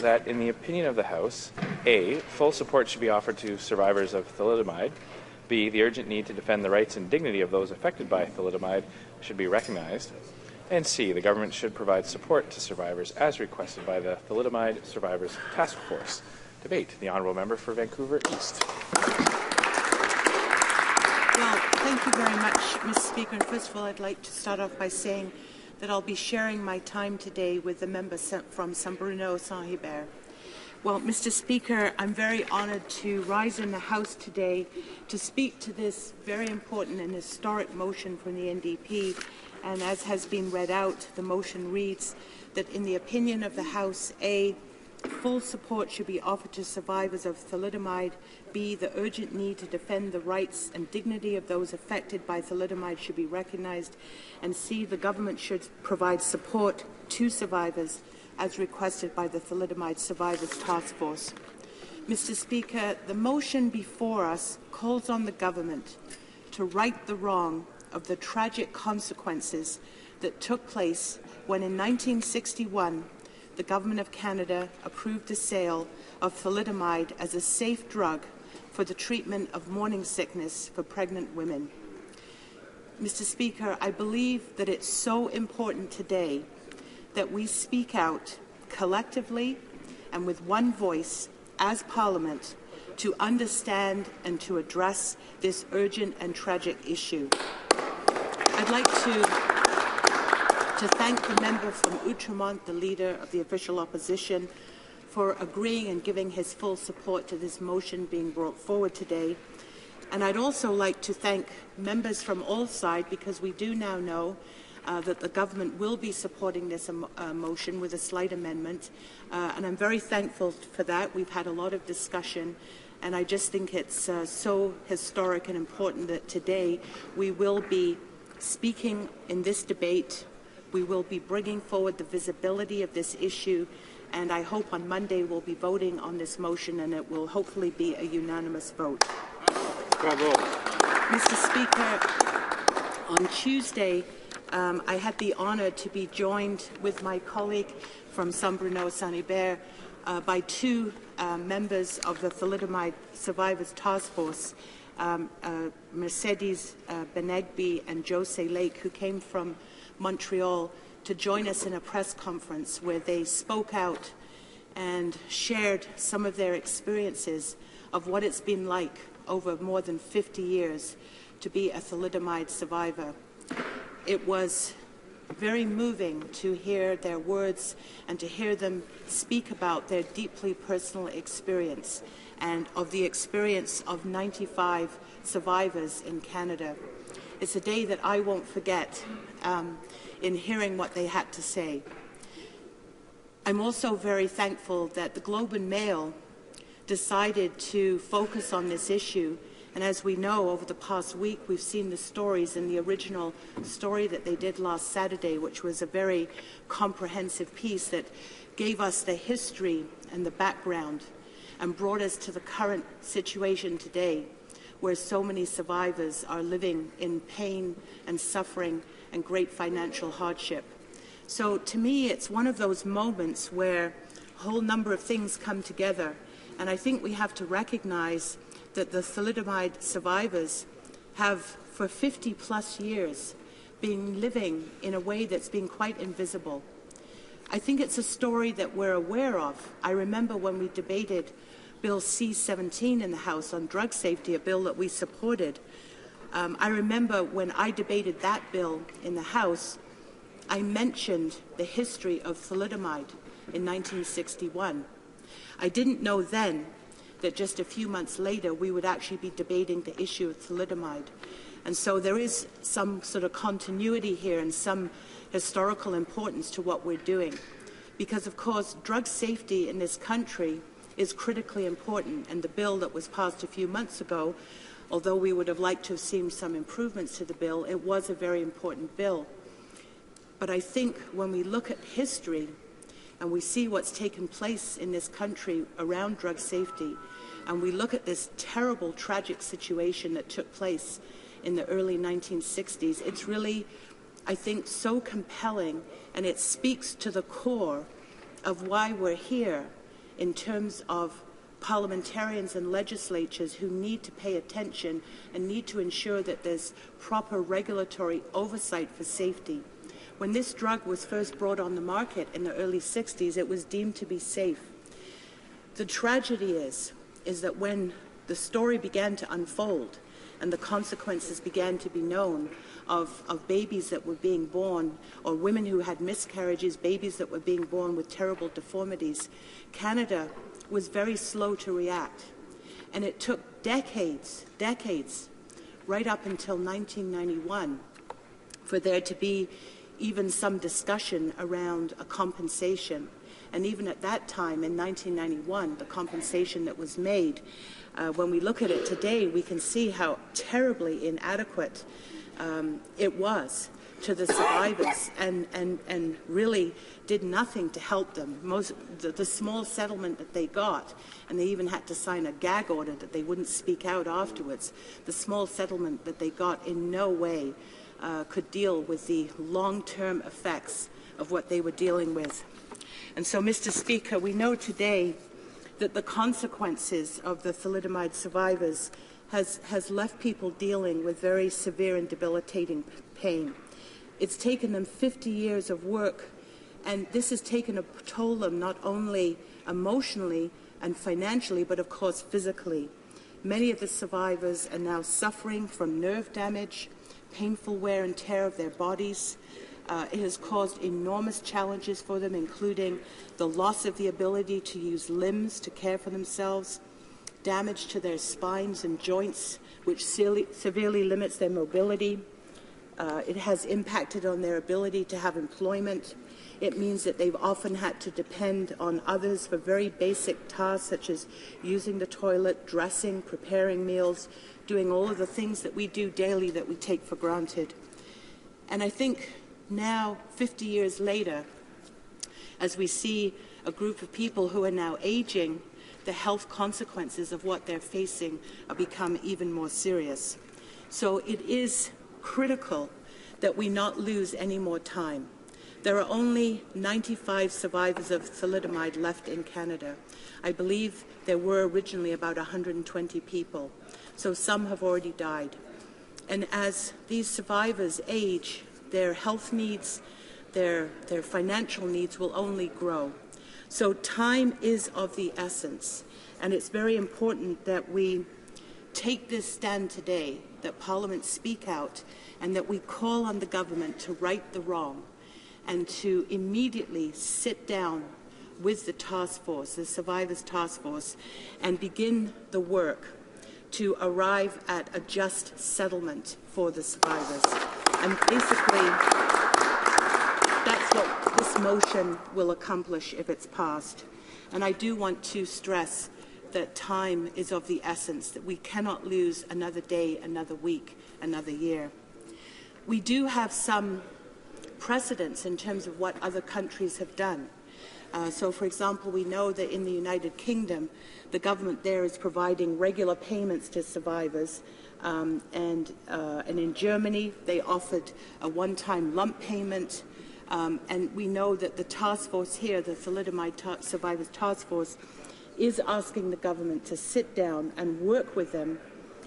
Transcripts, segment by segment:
that, in the opinion of the House, A, full support should be offered to survivors of thalidomide, B, the urgent need to defend the rights and dignity of those affected by thalidomide should be recognized, and C, the government should provide support to survivors as requested by the Thalidomide Survivors Task Force. Debate. The Honourable Member for Vancouver East. Well, thank you very much, Mr. Speaker. And first of all, I'd like to start off by saying that I'll be sharing my time today with the member from Saint-Bruno-Saint-Hubert. Well, Mr. Speaker, I'm very honoured to rise in the House today to speak to this very important and historic motion from the NDP. And as has been read out, the motion reads that in the opinion of the House, A, full support should be offered to survivors of thalidomide, B, the urgent need to defend the rights and dignity of those affected by thalidomide should be recognized, and C, the government should provide support to survivors as requested by the Thalidomide Survivors Task Force. Mr. Speaker, the motion before us calls on the government to right the wrong of the tragic consequences that took place when in 1961 the Government of Canada approved the sale of thalidomide as a safe drug for the treatment of morning sickness for pregnant women. Mr. Speaker, I believe that it's so important today that we speak out collectively and with one voice as Parliament to understand and to address this urgent and tragic issue. I'd like to thank the member from Outremont, the leader of the official opposition, for agreeing and giving his full support to this motion being brought forward today. And I'd also like to thank members from all sides, because we do now know that the government will be supporting this motion with a slight amendment. And I'm very thankful for that. We've had a lot of discussion, and I just think it's so historic and important that today we will be speaking in this debate. We will be bringing forward the visibility of this issue, and I hope on Monday we'll be voting on this motion, and it will hopefully be a unanimous vote. Bravo. Mr. Speaker, on Tuesday, I had the honour to be joined with my colleague from Saint-Bruno-Saint-Hubert by two members of the Thalidomide Survivors Task Force, Mercedes Benegby and Jose Lake, who came from Montreal to join us in a press conference where they spoke out and shared some of their experiences of what it's been like over more than 50 years to be a thalidomide survivor. It was very moving to hear their words and to hear them speak about their deeply personal experience and of the experience of 95 survivors in Canada. It's a day that I won't forget in hearing what they had to say. I'm also very thankful that the Globe and Mail decided to focus on this issue. And as we know, over the past week, we've seen the stories in the original story that they did last Saturday, which was a very comprehensive piece that gave us the history and the background and brought us to the current situation today, where so many survivors are living in pain and suffering and great financial hardship. So to me, it's one of those moments where a whole number of things come together. And I think we have to recognize that the thalidomide survivors have, for 50-plus years, been living in a way that's been quite invisible. I think it's a story that we're aware of. I remember when we debated Bill C-17 in the House on drug safety, a bill that we supported. I remember when I debated that bill in the House, I mentioned the history of thalidomide in 1961. I didn't know then that just a few months later we would actually be debating the issue of thalidomide. And so there is some sort of continuity here and some historical importance to what we're doing. Because, of course, drug safety in this country is critically important, and the bill that was passed a few months ago, although we would have liked to have seen some improvements to the bill, it was a very important bill. But I think when we look at history and we see what's taken place in this country around drug safety, and we look at this terrible, tragic situation that took place in the early 1960s, it's really, I think, so compelling, and it speaks to the core of why we're here in terms of parliamentarians and legislatures who need to pay attention and need to ensure that there's proper regulatory oversight for safety. When this drug was first brought on the market in the early 60s, it was deemed to be safe. The tragedy is that when the story began to unfold and the consequences began to be known of babies that were being born, or women who had miscarriages, babies that were being born with terrible deformities, Canada was very slow to react. And it took decades, right up until 1991, for there to be even some discussion around a compensation. And even at that time, in 1991, the compensation that was made, when we look at it today, we can see how terribly inadequate it was to the survivors, and really did nothing to help them. The small settlement that they got, and they even had to sign a gag order that they wouldn't speak out afterwards, the small settlement that they got in no way could deal with the long-term effects of what they were dealing with. And so, Mr. Speaker, we know today that the consequences of the thalidomide survivors has left people dealing with very severe and debilitating pain. It's taken them 50 years of work, and this has taken a toll on them not only emotionally and financially, but of course physically. Many of the survivors are now suffering from nerve damage, painful wear and tear of their bodies. It has caused enormous challenges for them, including the loss of the ability to use limbs to care for themselves, damage to their spines and joints, which severely limits their mobility. It has impacted on their ability to have employment. It means that they've often had to depend on others for very basic tasks such as using the toilet, dressing, preparing meals, doing all of the things that we do daily that we take for granted. And I think now, 50 years later, as we see a group of people who are now aging, the health consequences of what they're facing are become even more serious. So it is critical that we not lose any more time. There are only 95 survivors of thalidomide left in Canada. I believe there were originally about 120 people, so some have already died. And as these survivors age, their health needs, their financial needs will only grow. So time is of the essence, and it's very important that we take this stand today, that Parliament speak out, and that we call on the government to right the wrong and to immediately sit down with the task force, the survivors task force, and begin the work to arrive at a just settlement for the survivors. And basically, that's what this motion will accomplish if it's passed. And I do want to stress that time is of the essence, that we cannot lose another day, another week, another year. We do have some precedents in terms of what other countries have done. So, for example, we know that in the United Kingdom, the government there is providing regular payments to survivors, and in Germany, they offered a one-time lump payment, and we know that the task force here, the Thalidomide Survivors Task Force, is asking the government to sit down and work with them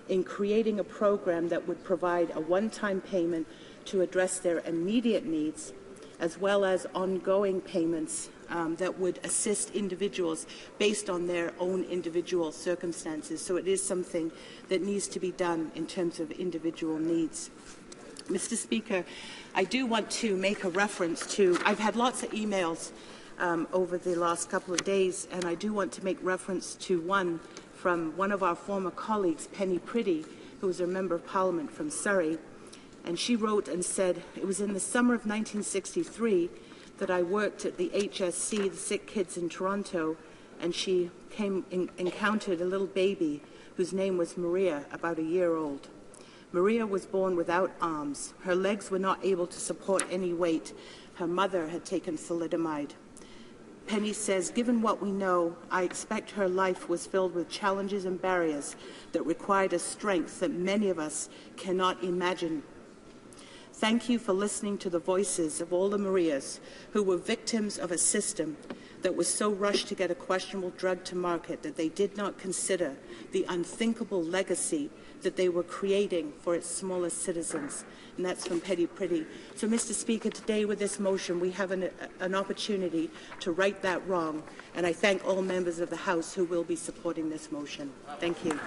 in creating a program that would provide a one-time payment to address their immediate needs, as well as ongoing payments that would assist individuals based on their own individual circumstances. So it is something that needs to be done in terms of individual needs. Mr. Speaker, I do want to make a reference to, I've had lots of emails over the last couple of days, and I do want to make reference to one from one of our former colleagues, Penny Priddy, who was a Member of Parliament from Surrey. And she wrote and said, "It was in the summer of 1963 that I worked at the HSC, the Sick Kids in Toronto, and she encountered a little baby whose name was Maria, about a year old. Maria was born without arms. Her legs were not able to support any weight. Her mother had taken thalidomide. Penny says, given what we know, I expect her life was filled with challenges and barriers that required a strength that many of us cannot imagine. Thank you for listening to the voices of all the Marias who were victims of a system that was so rushed to get a questionable drug to market that they did not consider the unthinkable legacy that they were creating for its smallest citizens. And that's from Petty Pretty. So, Mr. Speaker, today with this motion, we have an opportunity to right that wrong. And I thank all members of the House who will be supporting this motion. Thank you.